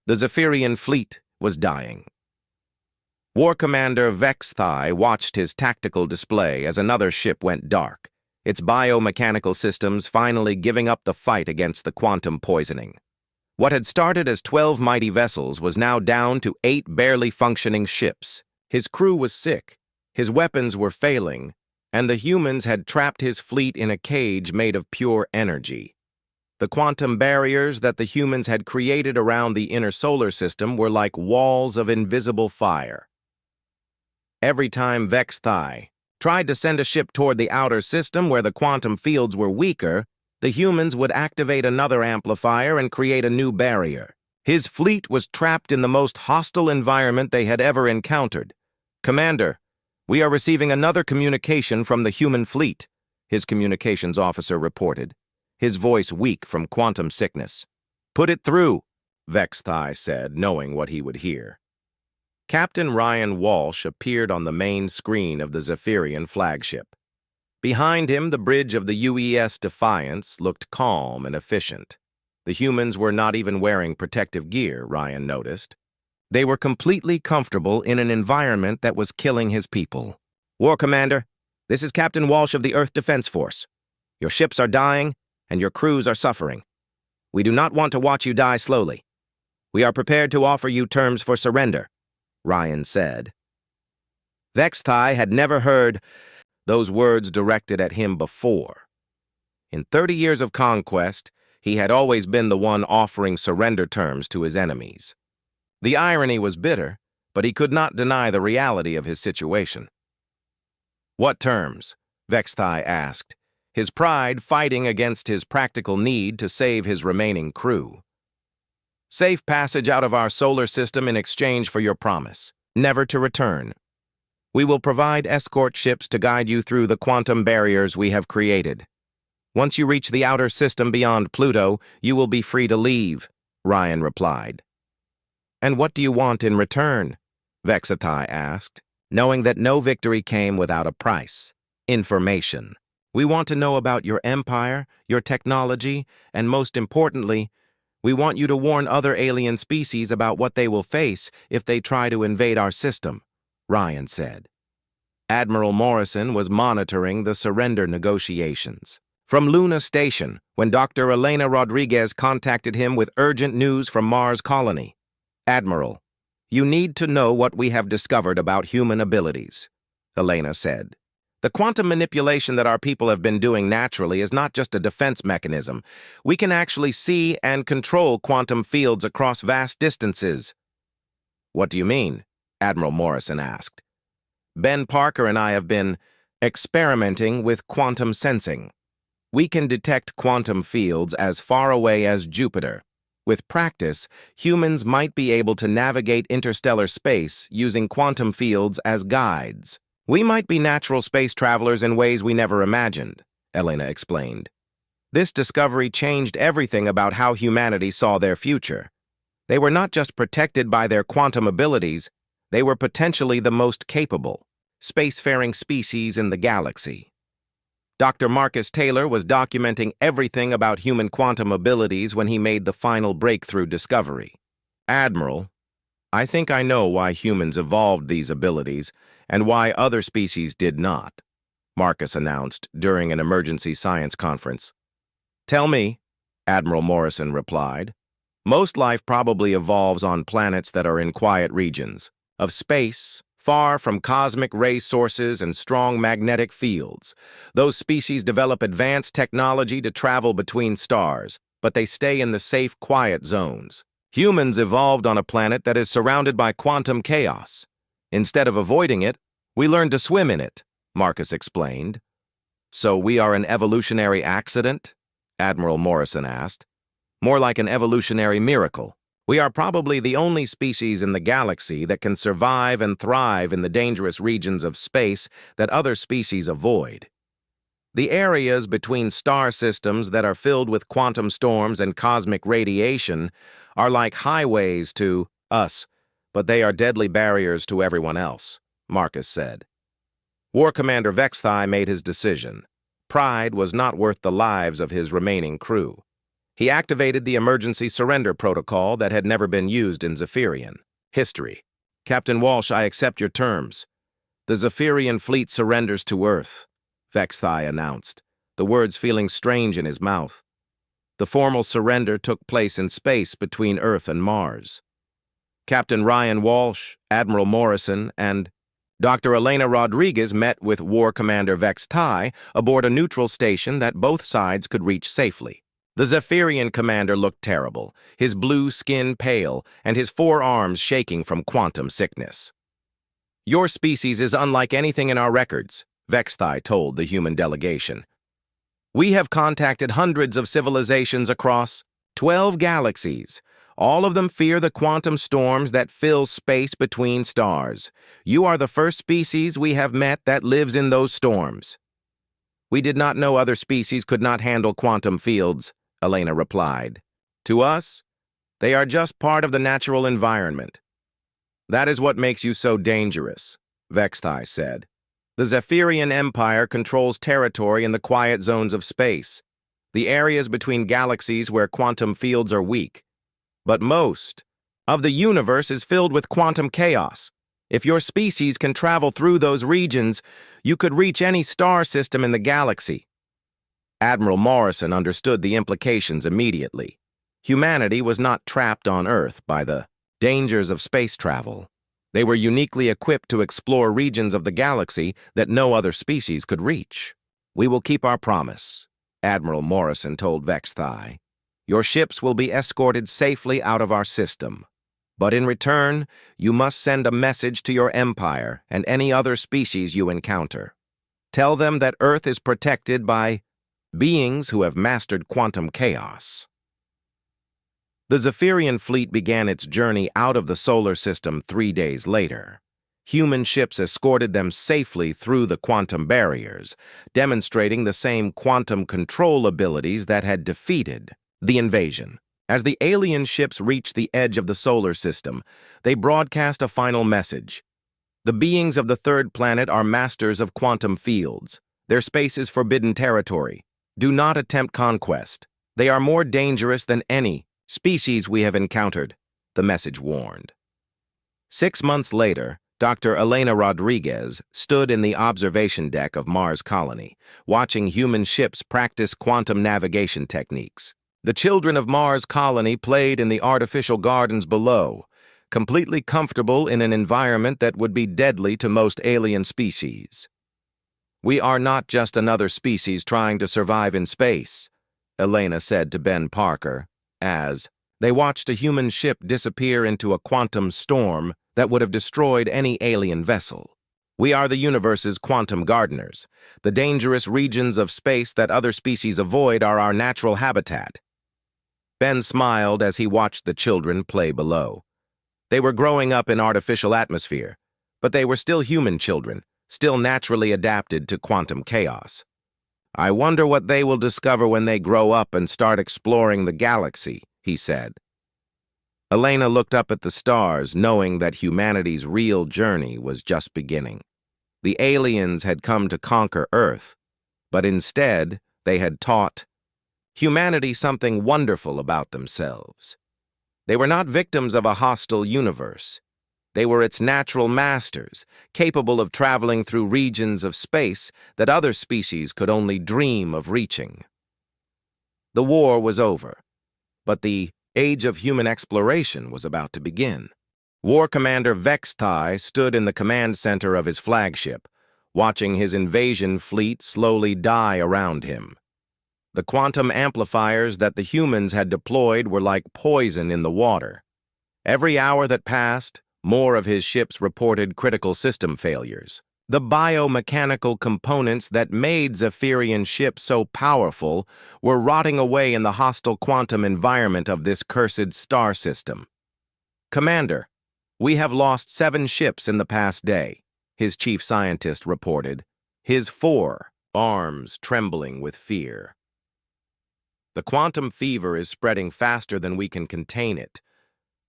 The Zephyrian fleet was dying. War Commander Vexthai watched his tactical display as another ship went dark, its biomechanical systems finally giving up the fight against the quantum poisoning. What had started as 12 mighty vessels was now down to 8 barely functioning ships. His crew was sick, his weapons were failing, and the humans had trapped his fleet in a cage made of pure energy. The quantum barriers that the humans had created around the inner solar system were like walls of invisible fire. Every time Vexthai tried to send a ship toward the outer system where the quantum fields were weaker, the humans would activate another amplifier and create a new barrier. His fleet was trapped in the most hostile environment they had ever encountered. "Commander, we are receiving another communication from the human fleet," his communications officer reported, his voice weak from quantum sickness. "Put it through," Vexthai said, knowing what he would hear. Captain Ryan Walsh appeared on the main screen of the Zephyrian flagship. Behind him, the bridge of the UES Defiance looked calm and efficient. The humans were not even wearing protective gear, Ryan noticed. They were completely comfortable in an environment that was killing his people. "War Commander, this is Captain Walsh of the Earth Defense Force. Your ships are dying, and your crews are suffering. We do not want to watch you die slowly. We are prepared to offer you terms for surrender," Ryan said. Vexthai had never heard those words directed at him before. In 30 years of conquest, he had always been the one offering surrender terms to his enemies. The irony was bitter, but he could not deny the reality of his situation. "What terms?" Vexthai asked, his pride fighting against his practical need to save his remaining crew. "Safe passage out of our solar system in exchange for your promise, never to return. We will provide escort ships to guide you through the quantum barriers we have created. Once you reach the outer system beyond Pluto, you will be free to leave," Ryan replied. "And what do you want in return?" Vexthai asked, knowing that no victory came without a price. "Information. We want to know about your empire, your technology, and most importantly, we want you to warn other alien species about what they will face if they try to invade our system," Ryan said. Admiral Morrison was monitoring the surrender negotiations. From Luna Station, when Dr. Elena Rodriguez contacted him with urgent news from Mars Colony. "Admiral, you need to know what we have discovered about human abilities," Elena said. "The quantum manipulation that our people have been doing naturally is not just a defense mechanism. We can actually see and control quantum fields across vast distances." "What do you mean?" Admiral Morrison asked. "Ben Parker and I have been experimenting with quantum sensing. We can detect quantum fields as far away as Jupiter. With practice, humans might be able to navigate interstellar space using quantum fields as guides. We might be natural space travelers in ways we never imagined," Elena explained. This discovery changed everything about how humanity saw their future. They were not just protected by their quantum abilities, they were potentially the most capable, spacefaring species in the galaxy. Dr. Marcus Taylor was documenting everything about human quantum abilities when he made the final breakthrough discovery. "Admiral, I think I know why humans evolved these abilities and why other species did not," Marcus announced during an emergency science conference. "Tell me," Admiral Morrison replied. "Most life probably evolves on planets that are in quiet regions of space, far from cosmic ray sources and strong magnetic fields. Those species develop advanced technology to travel between stars, but they stay in the safe, quiet zones. Humans evolved on a planet that is surrounded by quantum chaos. Instead of avoiding it, we learned to swim in it," Marcus explained. "So we are an evolutionary accident?" Admiral Morrison asked. "More like an evolutionary miracle. We are probably the only species in the galaxy that can survive and thrive in the dangerous regions of space that other species avoid. The areas between star systems that are filled with quantum storms and cosmic radiation are like highways to us, but they are deadly barriers to everyone else," Marcus said. War Commander Vexthai made his decision. Pride was not worth the lives of his remaining crew. He activated the emergency surrender protocol that had never been used in Zephyrian history. Captain Walsh, I accept your terms. The Zephyrian fleet surrenders to Earth, Vexthai announced, the words feeling strange in his mouth. The formal surrender took place in space between Earth and Mars. Captain Ryan Walsh, Admiral Morrison, and Dr. Elena Rodriguez met with War Commander Vexthai aboard a neutral station that both sides could reach safely. The Zephyrian commander looked terrible, his blue skin pale, and his forearms shaking from quantum sickness. Your species is unlike anything in our records, Vexthai told the human delegation. We have contacted hundreds of civilizations across 12 galaxies. All of them fear the quantum storms that fill space between stars. You are the first species we have met that lives in those storms. We did not know other species could not handle quantum fields, Elena replied. To us, they are just part of the natural environment. That is what makes you so dangerous, Vexthai said. The Zephyrian Empire controls territory in the quiet zones of space, the areas between galaxies where quantum fields are weak. But most of the universe is filled with quantum chaos. If your species can travel through those regions, you could reach any star system in the galaxy. Admiral Morrison understood the implications immediately. Humanity was not trapped on Earth by the dangers of space travel. They were uniquely equipped to explore regions of the galaxy that no other species could reach. We will keep our promise, Admiral Morrison told Vexthai. Your ships will be escorted safely out of our system. But in return, you must send a message to your empire and any other species you encounter. Tell them that Earth is protected by beings who have mastered quantum chaos. The Zephyrian fleet began its journey out of the solar system 3 days later. Human ships escorted them safely through the quantum barriers, demonstrating the same quantum control abilities that had defeated the invasion. As the alien ships reached the edge of the solar system, they broadcast a final message. The beings of the third planet are masters of quantum fields. Their space is forbidden territory. Do not attempt conquest. They are more dangerous than any species we have encountered, the message warned. 6 months later, Dr. Elena Rodriguez stood in the observation deck of Mars Colony, watching human ships practice quantum navigation techniques. The children of Mars Colony played in the artificial gardens below, completely comfortable in an environment that would be deadly to most alien species. We are not just another species trying to survive in space, Elena said to Ben Parker, as they watched a human ship disappear into a quantum storm that would have destroyed any alien vessel. We are the universe's quantum gardeners. The dangerous regions of space that other species avoid are our natural habitat. Ben smiled as he watched the children play below. They were growing up in artificial atmosphere, but they were still human children, still naturally adapted to quantum chaos. I wonder what they will discover when they grow up and start exploring the galaxy, he said. Elena looked up at the stars, knowing that humanity's real journey was just beginning. The aliens had come to conquer Earth, but instead they had taught humanity something wonderful about themselves. They were not victims of a hostile universe. They were its natural masters, capable of traveling through regions of space that other species could only dream of reaching. The war was over, but the age of human exploration was about to begin. War Commander Vexthai stood in the command center of his flagship, watching his invasion fleet slowly die around him. The quantum amplifiers that the humans had deployed were like poison in the water. Every hour that passed, more of his ships reported critical system failures. The biomechanical components that made Zephyrian ships so powerful were rotting away in the hostile quantum environment of this cursed star system. Commander, we have lost 7 ships in the past day, his chief scientist reported, his 4 arms trembling with fear. The quantum fever is spreading faster than we can contain it.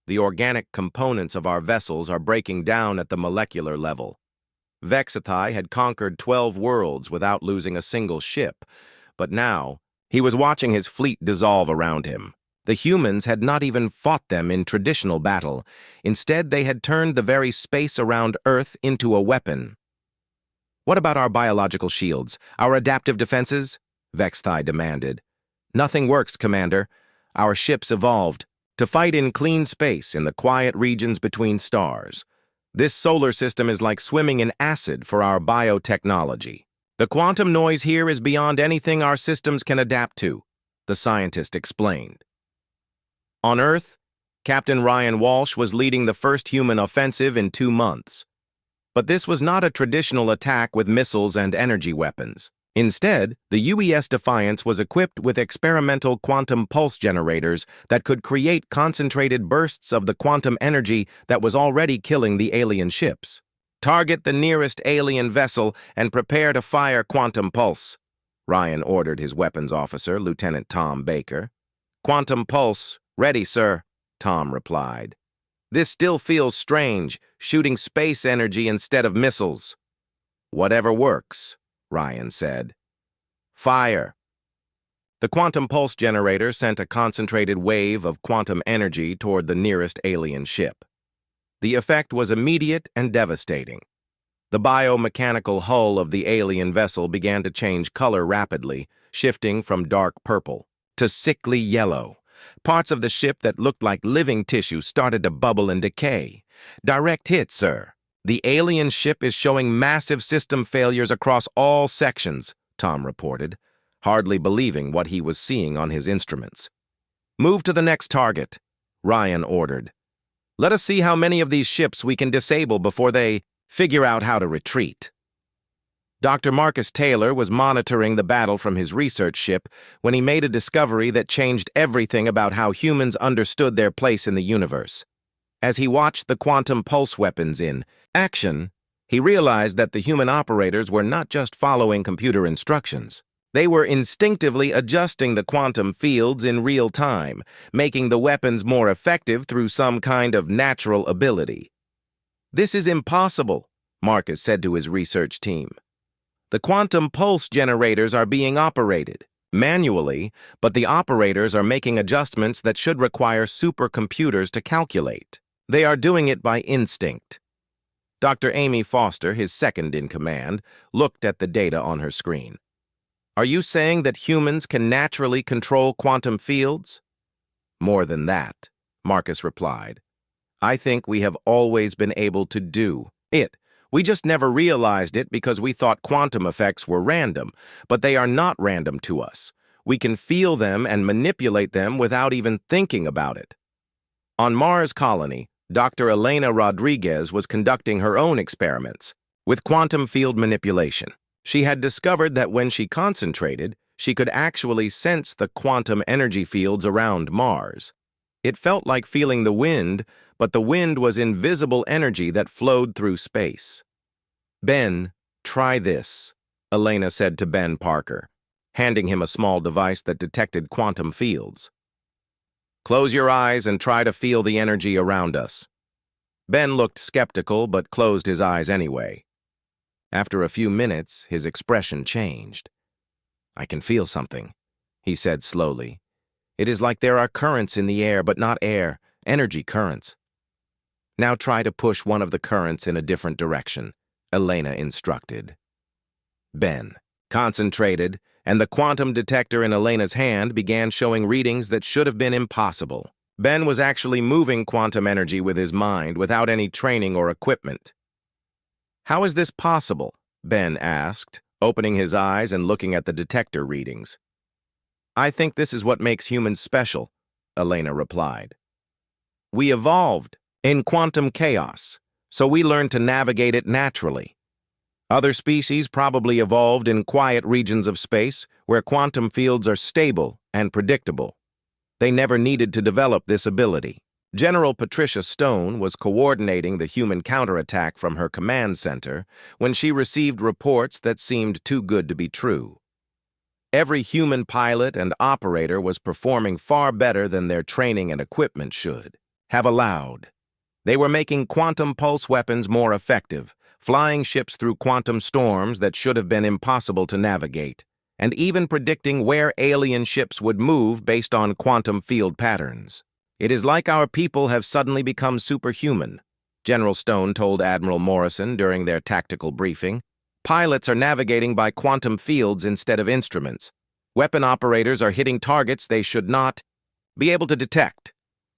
The organic components of our vessels are breaking down at the molecular level. Vexthai had conquered 12 worlds without losing a single ship, but now He was watching his fleet dissolve around him. The humans had not even fought them in traditional battle. Instead, they had turned the very space around Earth into a weapon. "What about our biological shields, our adaptive defenses?" Vexthai demanded. "Nothing works, Commander. Our ships evolved to fight in clean space in the quiet regions between stars. This solar system is like swimming in acid for our biotechnology. The quantum noise here is beyond anything our systems can adapt to," the scientist explained. On Earth, Captain Ryan Walsh was leading the first human offensive in 2 months. But this was not a traditional attack with missiles and energy weapons. Instead, the UES Defiance was equipped with experimental quantum pulse generators that could create concentrated bursts of the quantum energy that was already killing the alien ships. "Target the nearest alien vessel and prepare to fire quantum pulse," Ryan ordered his weapons officer, Lieutenant Tom Baker. "Quantum pulse, ready, sir," Tom replied. "This still feels strange, shooting space energy instead of missiles." "Whatever works," Ryan said. "Fire." The quantum pulse generator sent a concentrated wave of quantum energy toward the nearest alien ship. The effect was immediate and devastating. The biomechanical hull of the alien vessel began to change color rapidly, shifting from dark purple to sickly yellow. Parts of the ship that looked like living tissue started to bubble and decay. "Direct hit, sir. The alien ship is showing massive system failures across all sections," Tom reported, hardly believing what he was seeing on his instruments. "Move to the next target," Ryan ordered. "Let us see how many of these ships we can disable before they figure out how to retreat." Dr. Marcus Taylor was monitoring the battle from his research ship when he made a discovery that changed everything about how humans understood their place in the universe. As he watched the quantum pulse weapons in action, he realized that the human operators were not just following computer instructions. They were instinctively adjusting the quantum fields in real time, making the weapons more effective through some kind of natural ability. "This is impossible," Marcus said to his research team. "The quantum pulse generators are being operated manually, but the operators are making adjustments that should require supercomputers to calculate. They are doing it by instinct." Dr. Amy Foster, his second-in-command, looked at the data on her screen. "Are you saying that humans can naturally control quantum fields?" "More than that," Marcus replied. "I think we have always been able to do it. We just never realized it because we thought quantum effects were random, but they are not random to us. We can feel them and manipulate them without even thinking about it." On Mars Colony, Dr. Elena Rodriguez was conducting her own experiments with quantum field manipulation. She had discovered that when she concentrated, she could actually sense the quantum energy fields around Mars. It felt like feeling the wind, but the wind was invisible energy that flowed through space. "Ben, try this," Elena said to Ben Parker, handing him a small device that detected quantum fields. "Close your eyes and try to feel the energy around us." Ben looked skeptical but closed his eyes anyway. After a few minutes, his expression changed. "I can feel something," he said slowly. "It is like there are currents in the air, but not air, energy currents." "Now try to push one of the currents in a different direction," Elena instructed. Ben concentrated, and the quantum detector in Elena's hand began showing readings that should have been impossible. Ben was actually moving quantum energy with his mind without any training or equipment. "How is this possible?" Ben asked, opening his eyes and looking at the detector readings. "I think this is what makes humans special," Elena replied. "We evolved in quantum chaos, so we learned to navigate it naturally. Other species probably evolved in quiet regions of space where quantum fields are stable and predictable. They never needed to develop this ability." General Patricia Stone was coordinating the human counterattack from her command center when she received reports that seemed too good to be true. Every human pilot and operator was performing far better than their training and equipment should have allowed. They were making quantum pulse weapons more effective, flying ships through quantum storms that should have been impossible to navigate, and even predicting where alien ships would move based on quantum field patterns. "It is like our people have suddenly become superhuman," General Stone told Admiral Morrison during their tactical briefing. "Pilots are navigating by quantum fields instead of instruments. Weapon operators are hitting targets they should not be able to detect.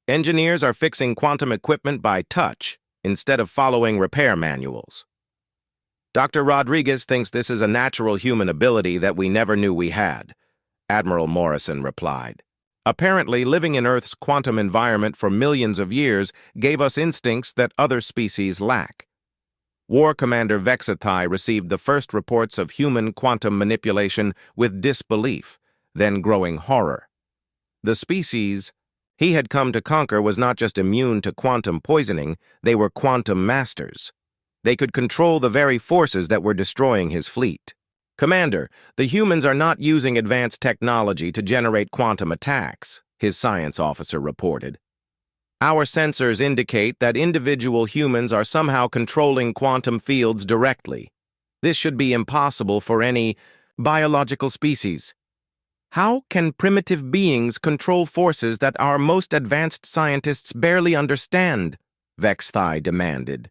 Engineers are fixing quantum equipment by touch instead of following repair manuals." "Dr. Rodriguez thinks this is a natural human ability that we never knew we had," Admiral Morrison replied. "Apparently, living in Earth's quantum environment for millions of years gave us instincts that other species lack." War Commander Vexathai received the first reports of human quantum manipulation with disbelief, then growing horror. The species he had come to conquer was not just immune to quantum poisoning, they were quantum masters. They could control the very forces that were destroying his fleet. "Commander, the humans are not using advanced technology to generate quantum attacks," his science officer reported. "Our sensors indicate that individual humans are somehow controlling quantum fields directly. This should be impossible for any biological species. How can primitive beings control forces that our most advanced scientists barely understand?" Vexathai demanded.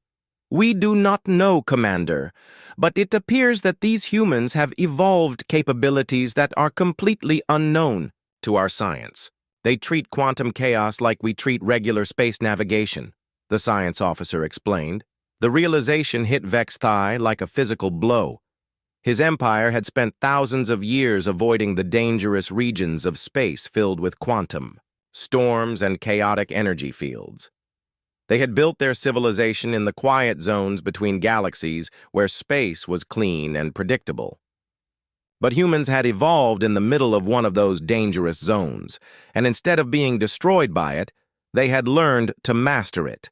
"We do not know, Commander, but it appears that these humans have evolved capabilities that are completely unknown to our science. They treat quantum chaos like we treat regular space navigation," the science officer explained. The realization hit Vexathai like a physical blow. His empire had spent thousands of years avoiding the dangerous regions of space filled with quantum, storms, and chaotic energy fields. They had built their civilization in the quiet zones between galaxies where space was clean and predictable. But humans had evolved in the middle of one of those dangerous zones, and instead of being destroyed by it, they had learned to master it.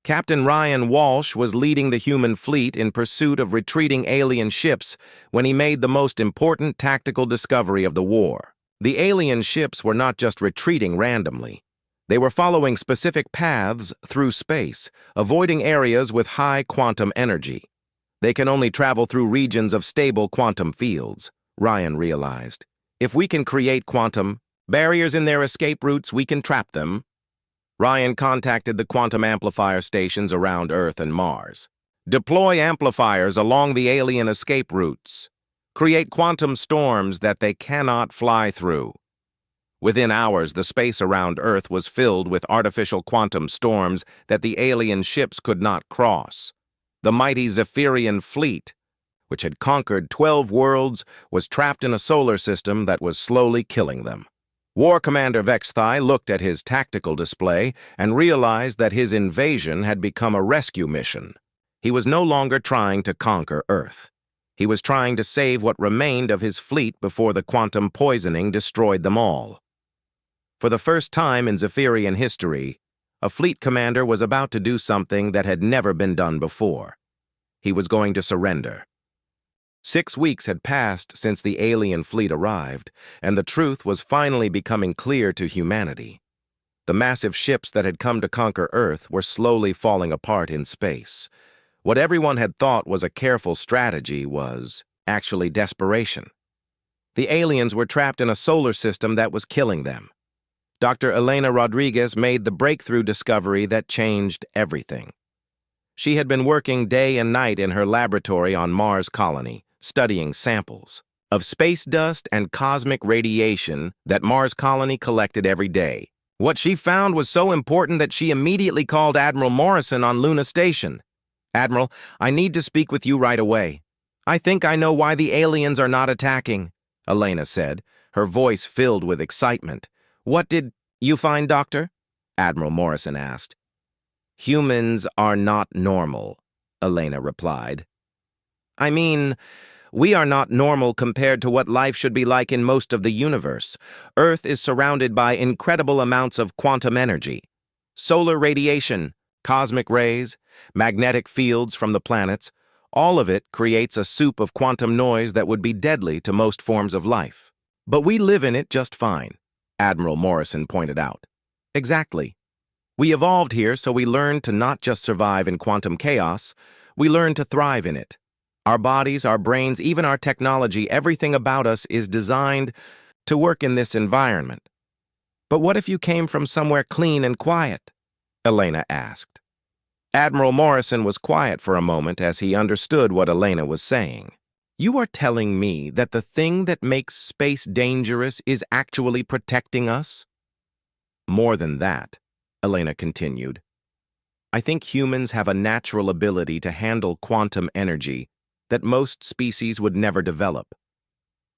Captain Ryan Walsh was leading the human fleet in pursuit of retreating alien ships when he made the most important tactical discovery of the war. The alien ships were not just retreating randomly. They were following specific paths through space, avoiding areas with high quantum energy. They can only travel through regions of stable quantum fields, Ryan realized. If we can create quantum barriers in their escape routes, we can trap them. Ryan contacted the quantum amplifier stations around Earth and Mars. "Deploy amplifiers along the alien escape routes. Create quantum storms that they cannot fly through." Within hours, the space around Earth was filled with artificial quantum storms that the alien ships could not cross. The mighty Zephyrian fleet, which had conquered 12 worlds, was trapped in a solar system that was slowly killing them. War Commander Vexathai looked at his tactical display and realized that his invasion had become a rescue mission. He was no longer trying to conquer Earth. He was trying to save what remained of his fleet before the quantum poisoning destroyed them all. For the first time in Zephyrian history, a fleet commander was about to do something that had never been done before. He was going to surrender. 6 weeks had passed since the alien fleet arrived, and the truth was finally becoming clear to humanity. The massive ships that had come to conquer Earth were slowly falling apart in space. What everyone had thought was a careful strategy was actually desperation. The aliens were trapped in a solar system that was killing them. Dr. Elena Rodriguez made the breakthrough discovery that changed everything. She had been working day and night in her laboratory on Mars Colony, studying samples of space dust and cosmic radiation that Mars Colony collected every day. What she found was so important that she immediately called Admiral Morrison on Luna Station. "Admiral, I need to speak with you right away. I think I know why the aliens are not attacking," Elena said, her voice filled with excitement. "What did you find, Doctor?" Admiral Morrison asked. "Humans are not normal," Elena replied. "I mean, we are not normal compared to what life should be like in most of the universe. Earth is surrounded by incredible amounts of quantum energy. Solar radiation, cosmic rays, magnetic fields from the planets, all of it creates a soup of quantum noise that would be deadly to most forms of life. But we live in it just fine," Admiral Morrison pointed out. "Exactly. We evolved here so we learned to not just survive in quantum chaos, we learned to thrive in it. Our bodies, our brains, even our technology, everything about us is designed to work in this environment. But what if you came from somewhere clean and quiet? Elena asked. Admiral Morrison was quiet for a moment as he understood what Elena was saying. You are telling me that the thing that makes space dangerous is actually protecting us? More than that, Elena continued. I think humans have a natural ability to handle quantum energy that most species would never develop.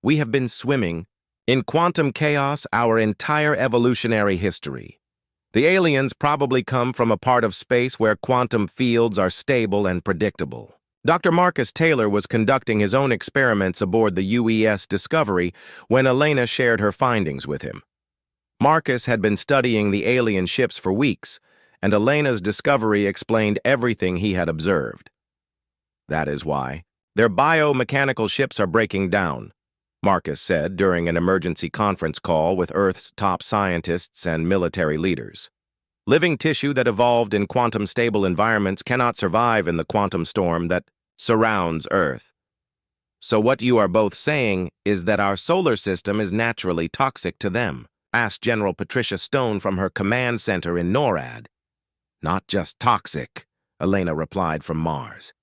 We have been swimming in quantum chaos our entire evolutionary history. The aliens probably come from a part of space where quantum fields are stable and predictable. Dr. Marcus Taylor was conducting his own experiments aboard the UES Discovery when Elena shared her findings with him. Marcus had been studying the alien ships for weeks, and Elena's discovery explained everything he had observed. That is why their biomechanical ships are breaking down, Marcus said during an emergency conference call with Earth's top scientists and military leaders. Living tissue that evolved in quantum-stable environments cannot survive in the quantum storm that surrounds Earth. So what you are both saying is that our solar system is naturally toxic to them, asked General Patricia Stone from her command center in NORAD. Not just toxic, Elena replied from Mars.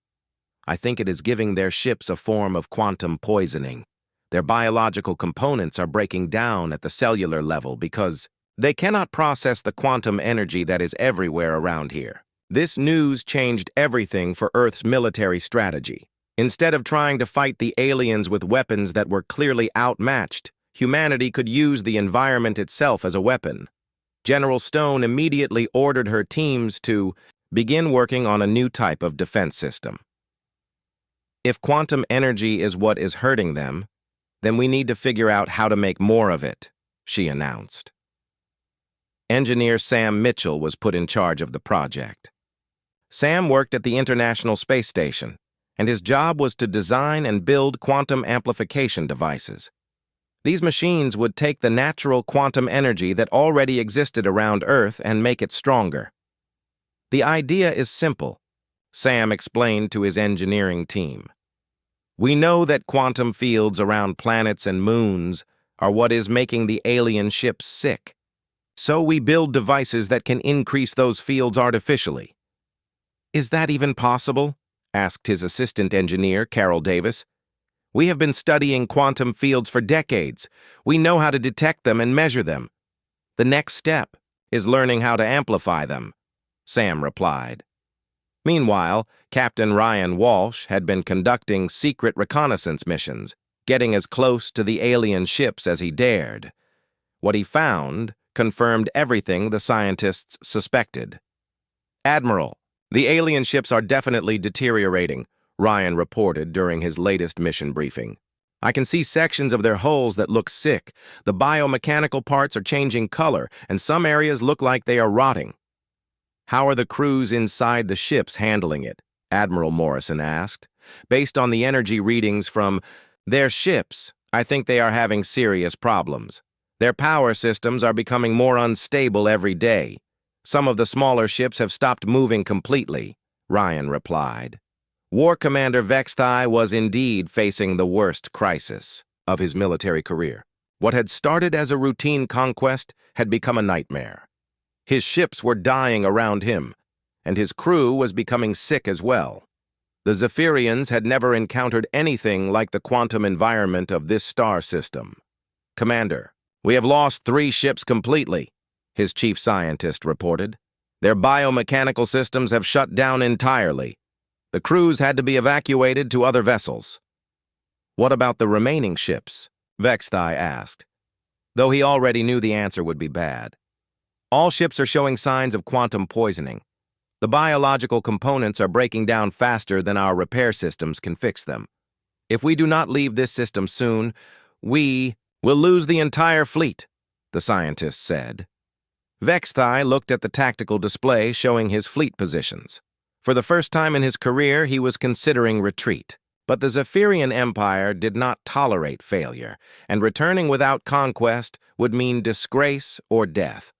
I think it is giving their ships a form of quantum poisoning. Their biological components are breaking down at the cellular level because they cannot process the quantum energy that is everywhere around here. This news changed everything for Earth's military strategy. Instead of trying to fight the aliens with weapons that were clearly outmatched, humanity could use the environment itself as a weapon. General Stone immediately ordered her teams to begin working on a new type of defense system. If quantum energy is what is hurting them, then we need to figure out how to make more of it, she announced. Engineer Sam Mitchell was put in charge of the project. Sam worked at the International Space Station, and his job was to design and build quantum amplification devices. These machines would take the natural quantum energy that already existed around Earth and make it stronger. The idea is simple, Sam explained to his engineering team. We know that quantum fields around planets and moons are what is making the alien ships sick. So we build devices that can increase those fields artificially. Is that even possible? Asked his assistant engineer, Carol Davis. We have been studying quantum fields for decades. We know how to detect them and measure them. The next step is learning how to amplify them, Sam replied. Meanwhile, Captain Ryan Walsh had been conducting secret reconnaissance missions, getting as close to the alien ships as he dared. What he found confirmed everything the scientists suspected. Admiral, the alien ships are definitely deteriorating, Ryan reported during his latest mission briefing. I can see sections of their hulls that look sick. The biomechanical parts are changing color, and some areas look like they are rotting. How are the crews inside the ships handling it? Admiral Morrison asked. Based on the energy readings from their ships, I think they are having serious problems. Their power systems are becoming more unstable every day. Some of the smaller ships have stopped moving completely, Ryan replied. War Commander Vexthai was indeed facing the worst crisis of his military career. What had started as a routine conquest had become a nightmare. His ships were dying around him, and his crew was becoming sick as well. The Zephyrians had never encountered anything like the quantum environment of this star system. Commander, we have lost 3 ships completely, his chief scientist reported. Their biomechanical systems have shut down entirely. The crews had to be evacuated to other vessels. What about the remaining ships? Vexthai asked, though he already knew the answer would be bad. All ships are showing signs of quantum poisoning. The biological components are breaking down faster than our repair systems can fix them. If we do not leave this system soon, we will lose the entire fleet, the scientist said. Vexthai looked at the tactical display showing his fleet positions. For the first time in his career, he was considering retreat. But the Zephyrian Empire did not tolerate failure, and returning without conquest would mean disgrace or death.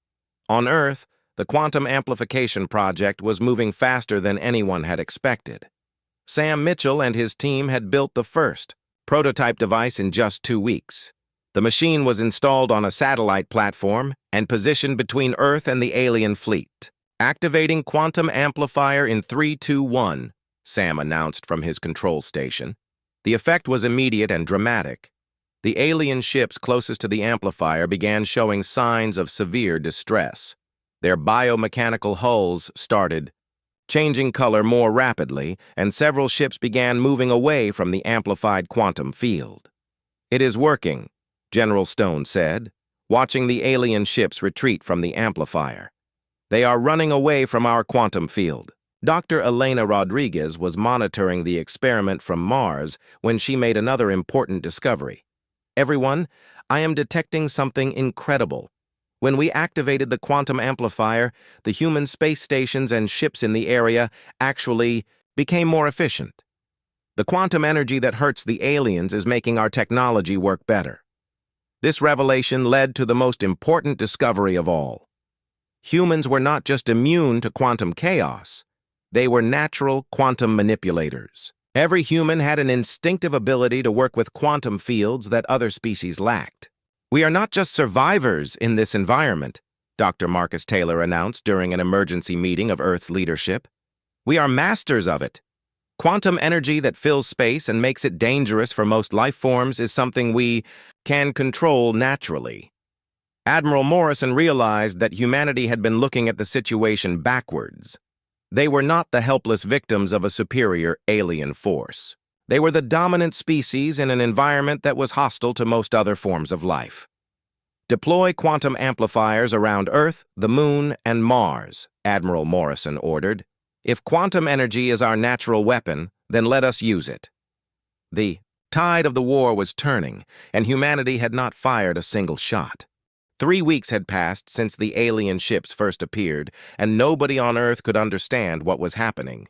On Earth, the quantum amplification project was moving faster than anyone had expected. Sam Mitchell and his team had built the first prototype device in just 2 weeks. The machine was installed on a satellite platform and positioned between Earth and the alien fleet. Activating quantum amplifier in 3, 2, 1, Sam announced from his control station. The effect was immediate and dramatic. The alien ships closest to the amplifier began showing signs of severe distress. Their biomechanical hulls started changing color more rapidly, and several ships began moving away from the amplified quantum field. "It is working," General Stone said, watching the alien ships retreat from the amplifier. "They are running away from our quantum field." Dr. Elena Rodriguez was monitoring the experiment from Mars when she made another important discovery. "Everyone, I am detecting something incredible. When we activated the quantum amplifier, the human space stations and ships in the area actually became more efficient. The quantum energy that hurts the aliens is making our technology work better." This revelation led to the most important discovery of all. Humans were not just immune to quantum chaos, they were natural quantum manipulators. Every human had an instinctive ability to work with quantum fields that other species lacked. "We are not just survivors in this environment," Dr. Marcus Taylor announced during an emergency meeting of Earth's leadership. "We are masters of it. Quantum energy that fills space and makes it dangerous for most life forms is something we can control naturally." Admiral Morrison realized that humanity had been looking at the situation backwards. They were not the helpless victims of a superior alien force. They were the dominant species in an environment that was hostile to most other forms of life. "Deploy quantum amplifiers around Earth, the Moon, and Mars," Admiral Morrison ordered. "If quantum energy is our natural weapon, then let us use it." The tide of the war was turning, and humanity had not fired a single shot. 3 weeks had passed since the alien ships first appeared, and nobody on Earth could understand what was happening.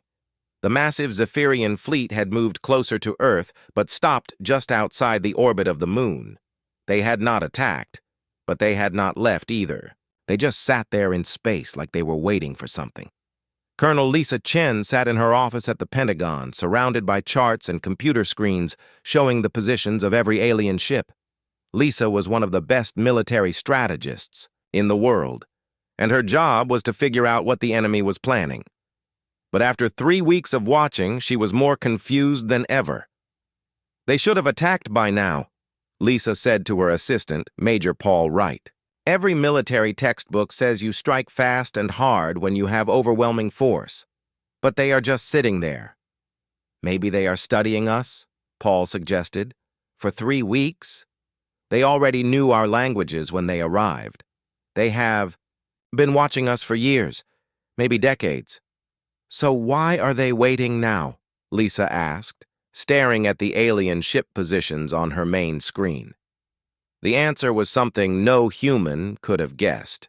The massive Zephyrian fleet had moved closer to Earth, but stopped just outside the orbit of the Moon. They had not attacked, but they had not left either. They just sat there in space like they were waiting for something. Colonel Lisa Chen sat in her office at the Pentagon, surrounded by charts and computer screens showing the positions of every alien ship. Lisa was one of the best military strategists in the world, and her job was to figure out what the enemy was planning. But after 3 weeks of watching, she was more confused than ever. "They should have attacked by now," Lisa said to her assistant, Major Paul Wright. "Every military textbook says you strike fast and hard when you have overwhelming force. But they are just sitting there." "Maybe they are studying us," Paul suggested. "For 3 weeks? They already knew our languages when they arrived. They have been watching us for years, maybe decades." "So why are they waiting now?" Lisa asked, staring at the alien ship positions on her main screen. The answer was something no human could have guessed.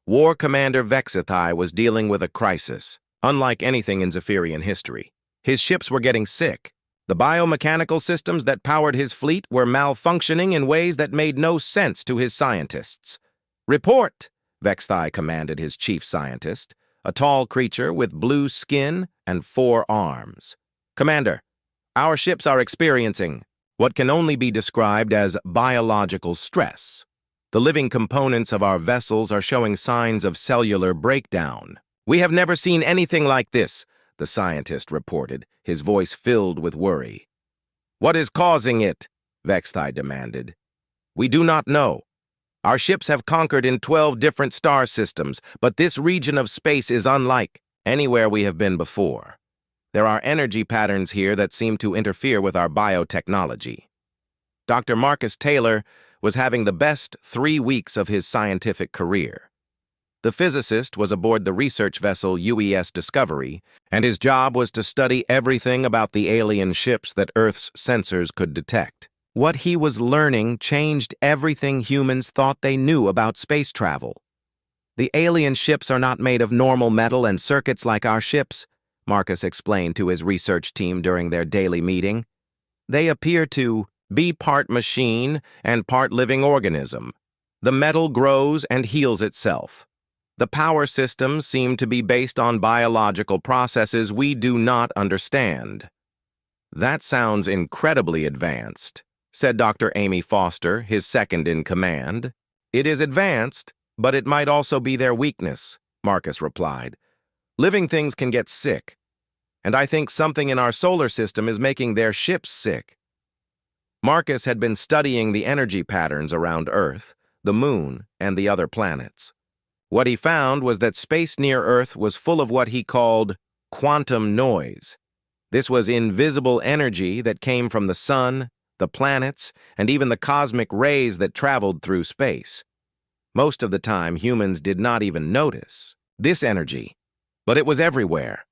War Commander Vexithai was dealing with a crisis, unlike anything in Zephyrian history. His ships were getting sick. The biomechanical systems that powered his fleet were malfunctioning in ways that made no sense to his scientists. "Report!" Vexithai commanded his chief scientist, a tall creature with blue skin and 4 arms. "Commander, our ships are experiencing what can only be described as biological stress. The living components of our vessels are showing signs of cellular breakdown. We have never seen anything like this," the scientist reported, his voice filled with worry. "What is causing it?" Vexithai demanded. "We do not know. Our ships have conquered in 12 different star systems, but this region of space is unlike anywhere we have been before. There are energy patterns here that seem to interfere with our biotechnology." Dr. Marcus Taylor was having the best 3 weeks of his scientific career. The physicist was aboard the research vessel UES Discovery, and his job was to study everything about the alien ships that Earth's sensors could detect. What he was learning changed everything humans thought they knew about space travel. "The alien ships are not made of normal metal and circuits like our ships," Marcus explained to his research team during their daily meeting. "They appear to be part machine and part living organism. The metal grows and heals itself. The power systems seem to be based on biological processes we do not understand." That sounds incredibly advanced, said Dr. Amy Foster, his second-in-command. It is advanced, but it might also be their weakness, Marcus replied. Living things can get sick, and I think something in our solar system is making their ships sick. Marcus had been studying the energy patterns around Earth, the Moon, and the other planets. What he found was that space near Earth was full of what he called quantum noise. This was invisible energy that came from the sun, the planets, and even the cosmic rays that traveled through space. Most of the time, humans did not even notice this energy, but it was everywhere.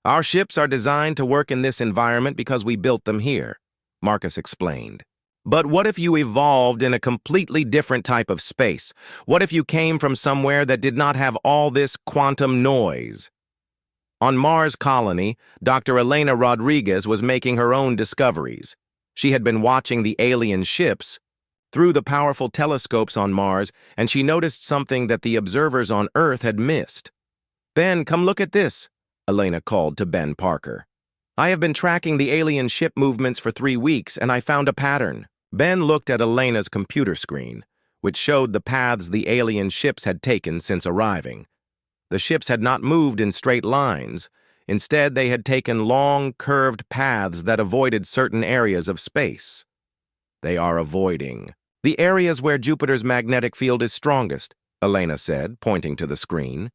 Our ships are designed to work in this environment because we built them here, Marcus explained. But what if you evolved in a completely different type of space? What if you came from somewhere that did not have all this quantum noise? On Mars colony, Dr. Elena Rodriguez was making her own discoveries. She had been watching the alien ships through the powerful telescopes on Mars, and she noticed something that the observers on Earth had missed. "Ben, come look at this," Elena called to Ben Parker. "I have been tracking the alien ship movements for 3 weeks, and I found a pattern." Ben looked at Elena's computer screen, which showed the paths the alien ships had taken since arriving. The ships had not moved in straight lines. Instead, they had taken long, curved paths that avoided certain areas of space. "They are avoiding the areas where Jupiter's magnetic field is strongest," Elena said, pointing to the screen.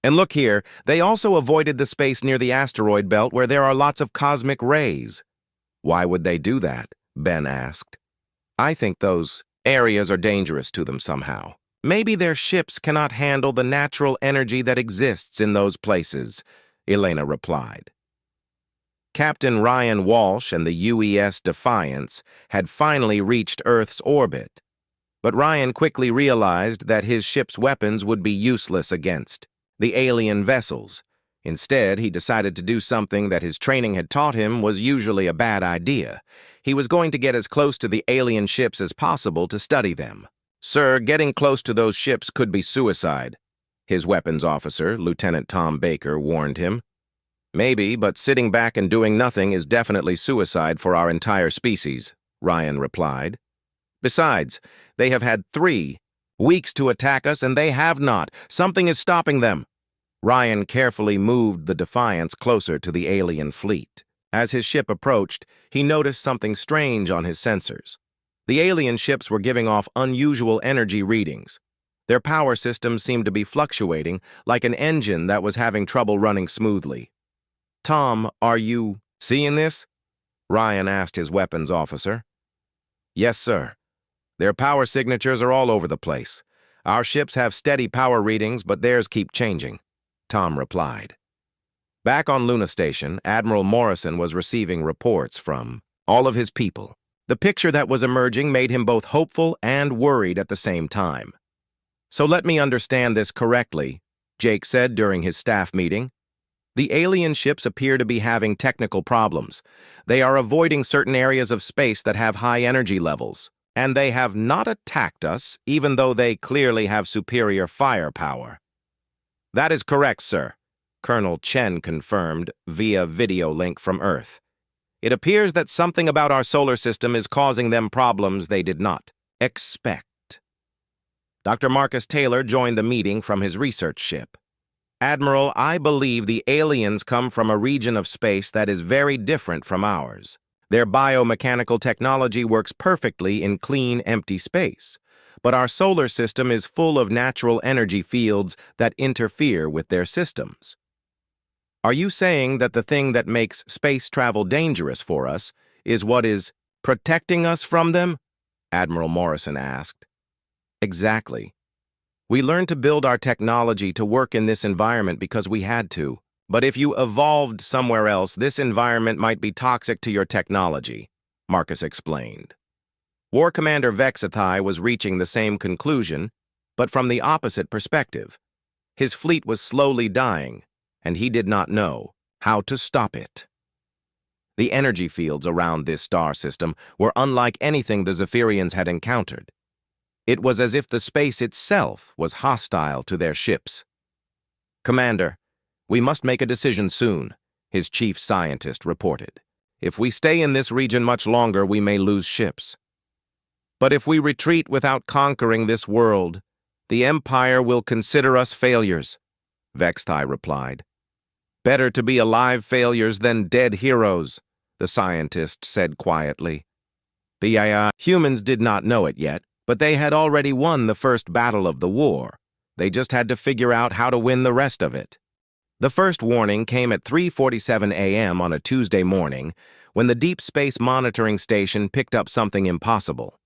"And look here, they also avoided the space near the asteroid belt where there are lots of cosmic rays." "Why would they do that?" Ben asked. "I think those areas are dangerous to them somehow. Maybe their ships cannot handle the natural energy that exists in those places," Elena replied. Captain Ryan Walsh and the UES Defiance had finally reached Earth's orbit, but Ryan quickly realized that his ship's weapons would be useless against the alien vessels. Instead, he decided to do something that his training had taught him was usually a bad idea. He was going to get as close to the alien ships as possible to study them. "Sir, getting close to those ships could be suicide," his weapons officer, Lieutenant Tom Baker, warned him. "Maybe, but sitting back and doing nothing is definitely suicide for our entire species," Ryan replied. "Besides, they have had 3 weeks to attack us, and they have not. Something is stopping them." Ryan carefully moved the Defiance closer to the alien fleet. As his ship approached, he noticed something strange on his sensors. The alien ships were giving off unusual energy readings. Their power systems seemed to be fluctuating, like an engine that was having trouble running smoothly. "Tom, are you seeing this?" Ryan asked his weapons officer. "Yes, sir. Their power signatures are all over the place. Our ships have steady power readings, but theirs keep changing," Tom replied. Back on Luna Station, Admiral Morrison was receiving reports from all of his people. The picture that was emerging made him both hopeful and worried at the same time. "So let me understand this correctly," Jake said during his staff meeting. "The alien ships appear to be having technical problems. They are avoiding certain areas of space that have high energy levels, and they have not attacked us, even though they clearly have superior firepower." "That is correct, sir," Colonel Chen confirmed via video link from Earth. "It appears that something about our solar system is causing them problems they did not expect." Dr. Marcus Taylor joined the meeting from his research ship. "Admiral, I believe the aliens come from a region of space that is very different from ours. Their biomechanical technology works perfectly in clean, empty space, but our solar system is full of natural energy fields that interfere with their systems." "Are you saying that the thing that makes space travel dangerous for us is what is protecting us from them?" Admiral Morrison asked. "Exactly. We learned to build our technology to work in this environment because we had to. But if you evolved somewhere else, this environment might be toxic to your technology," Marcus explained. War Commander Vexathai was reaching the same conclusion, but from the opposite perspective. His fleet was slowly dying, and he did not know how to stop it. The energy fields around this star system were unlike anything the Zephyrians had encountered. It was as if the space itself was hostile to their ships. "Commander, we must make a decision soon," his chief scientist reported. If we stay in this region much longer, we may lose ships. But if we retreat without conquering this world, the Empire will consider us failures, Vexthai replied. Better to be alive failures than dead heroes, the scientist said quietly. Humans did not know it yet, but they had already won the first battle of the war. They just had to figure out how to win the rest of it. The first warning came at 3:47 a.m. on a Tuesday morning when the Deep Space Monitoring Station picked up something impossible.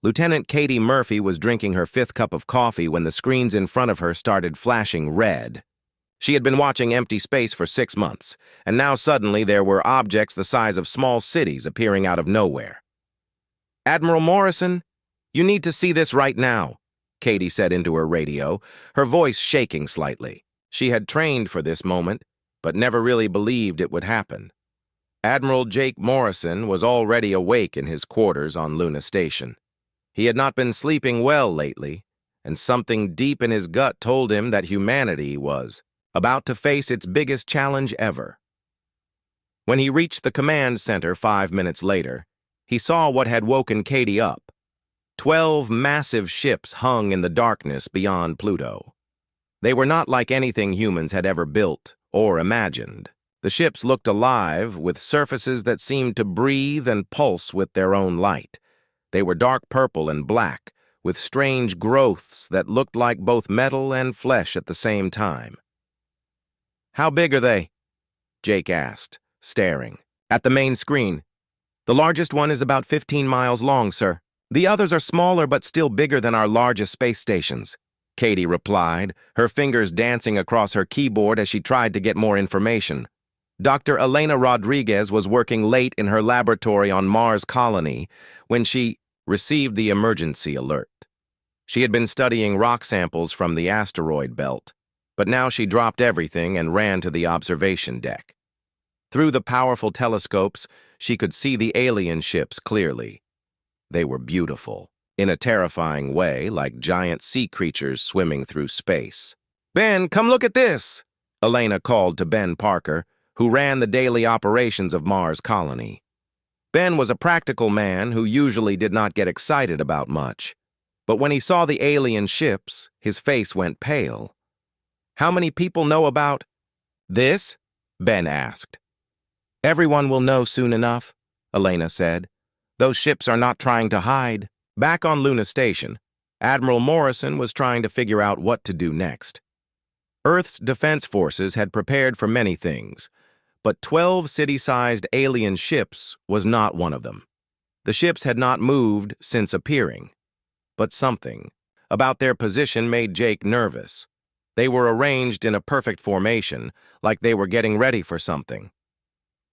Lieutenant Katie Murphy was drinking her 5th cup of coffee when the screens in front of her started flashing red. She had been watching empty space for 6 months, and now suddenly there were objects the size of small cities appearing out of nowhere. Admiral Morrison, you need to see this right now, Katie said into her radio, her voice shaking slightly. She had trained for this moment, but never really believed it would happen. Admiral Jake Morrison was already awake in his quarters on Luna Station. He had not been sleeping well lately, and something deep in his gut told him that humanity was about to face its biggest challenge ever. When he reached the command center 5 minutes later, he saw what had woken Katie up. 12 massive ships hung in the darkness beyond Pluto. They were not like anything humans had ever built or imagined. The ships looked alive, with surfaces that seemed to breathe and pulse with their own light. They were dark purple and black, with strange growths that looked like both metal and flesh at the same time. How big are they? Jake asked, staring. At the main screen. The largest one is about 15 miles long, sir. The others are smaller but still bigger than our largest space stations, Katie replied, her fingers dancing across her keyboard as she tried to get more information. Dr. Elena Rodriguez was working late in her laboratory on Mars Colony when she received the emergency alert. She had been studying rock samples from the asteroid belt, but now she dropped everything and ran to the observation deck. Through the powerful telescopes, she could see the alien ships clearly. They were beautiful, in a terrifying way, like giant sea creatures swimming through space. Ben, come look at this, Elena called to Ben Parker, who ran the daily operations of Mars Colony. Ben was a practical man who usually did not get excited about much, but when he saw the alien ships, his face went pale. How many people know about this? Ben asked. Everyone will know soon enough, Elena said. Those ships are not trying to hide. Back on Luna Station, Admiral Morrison was trying to figure out what to do next. Earth's defense forces had prepared for many things, but 12 city-sized alien ships was not one of them. The ships had not moved since appearing, but something about their position made Jake nervous. They were arranged in a perfect formation, like they were getting ready for something.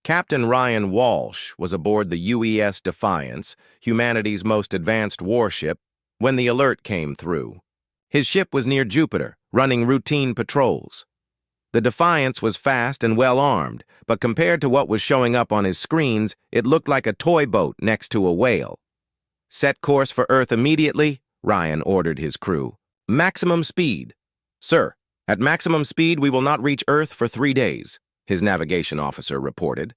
Captain Ryan Walsh was aboard the UES Defiance, humanity's most advanced warship, when the alert came through. His ship was near Jupiter, running routine patrols. The Defiance was fast and well-armed, but compared to what was showing up on his screens, it looked like a toy boat next to a whale. Set course for Earth immediately, Ryan ordered his crew. Maximum speed. Sir, at maximum speed we will not reach Earth for 3 days, his navigation officer reported.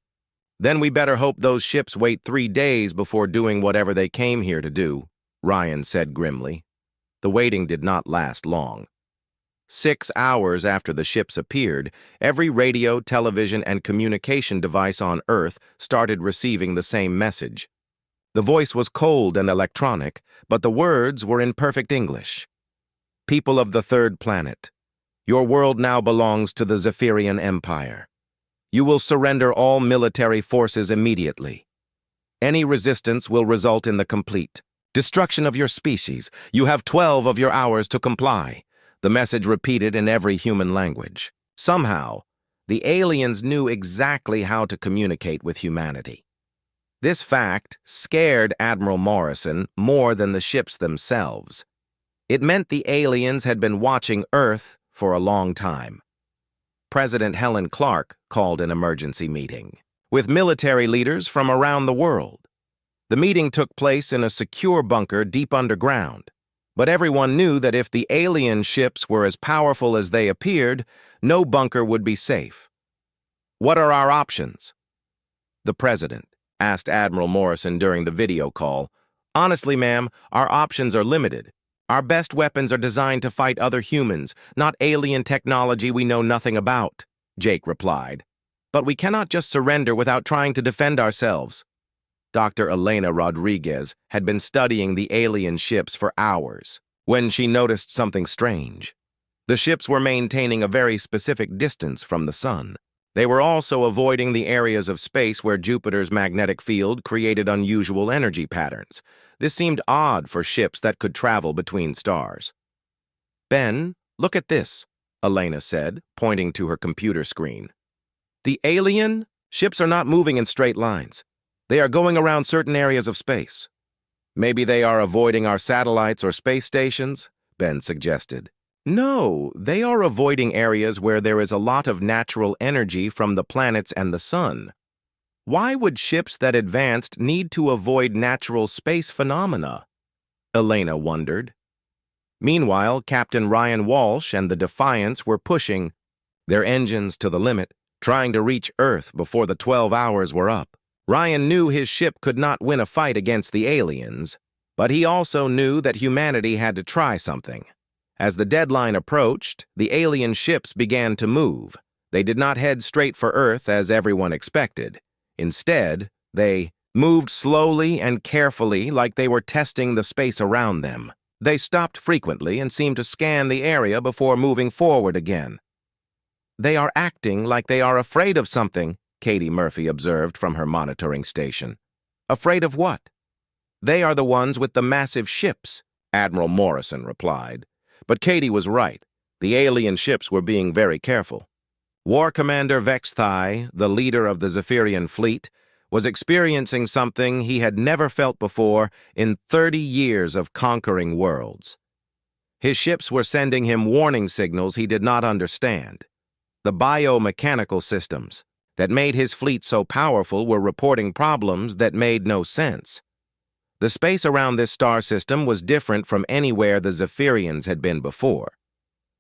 Then we better hope those ships wait 3 days before doing whatever they came here to do, Ryan said grimly. The waiting did not last long. 6 hours after the ships appeared, every radio, television, and communication device on Earth started receiving the same message. The voice was cold and electronic, but the words were in perfect English. People of the third planet, your world now belongs to the Zephyrian Empire. You will surrender all military forces immediately. Any resistance will result in the complete destruction of your species. You have 12 of your hours to comply, the message repeated in every human language. Somehow, the aliens knew exactly how to communicate with humanity. This fact scared Admiral Morrison more than the ships themselves. It meant the aliens had been watching Earth for a long time. President Helen Clark called an emergency meeting with military leaders from around the world. The meeting took place in a secure bunker deep underground, but everyone knew that if the alien ships were as powerful as they appeared, no bunker would be safe. What are our options? the president asked Admiral Morrison during the video call. Honestly, ma'am, our options are limited. Our best weapons are designed to fight other humans, not alien technology we know nothing about, Jake replied. But we cannot just surrender without trying to defend ourselves. Dr. Elena Rodriguez had been studying the alien ships for hours when she noticed something strange. The ships were maintaining a very specific distance from the sun. They were also avoiding the areas of space where Jupiter's magnetic field created unusual energy patterns. This seemed odd for ships that could travel between stars. Ben, look at this, Elena said, pointing to her computer screen. The alien ships are not moving in straight lines. They are going around certain areas of space. Maybe they are avoiding our satellites or space stations, Ben suggested. No, they are avoiding areas where there is a lot of natural energy from the planets and the sun. Why would ships that advanced need to avoid natural space phenomena? Elena wondered. Meanwhile, Captain Ryan Walsh and the Defiance were pushing their engines to the limit, trying to reach Earth before the 12 hours were up. Ryan knew his ship could not win a fight against the aliens, but he also knew that humanity had to try something. As the deadline approached, the alien ships began to move. They did not head straight for Earth as everyone expected. Instead, they moved slowly and carefully like they were testing the space around them. They stopped frequently and seemed to scan the area before moving forward again. They are acting like they are afraid of something, Katie Murphy observed from her monitoring station. Afraid of what? They are the ones with the massive ships, Admiral Morrison replied. But Katie was right. The alien ships were being very careful. War Commander Vexthai, the leader of the Zephyrian fleet, was experiencing something he had never felt before in 30 years of conquering worlds. His ships were sending him warning signals he did not understand. The biomechanical systems that made his fleet so powerful were reporting problems that made no sense. The space around this star system was different from anywhere the Zephyrians had been before.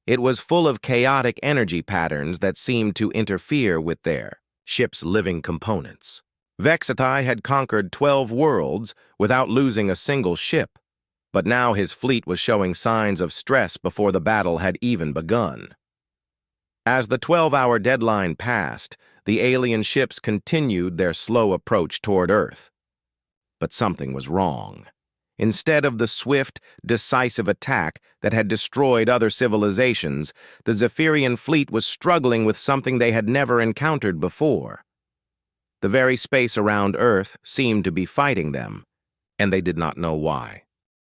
It was full of chaotic energy patterns that seemed to interfere with their ship's living components. Vexthai had conquered 12 worlds without losing a single ship, but now his fleet was showing signs of stress before the battle had even begun. As the 12-hour deadline passed, the alien ships continued their slow approach toward Earth. But something was wrong. Instead of the swift, decisive attack that had destroyed other civilizations, the Zephyrian fleet was struggling with something they had never encountered before. The very space around Earth seemed to be fighting them, and they did not know why.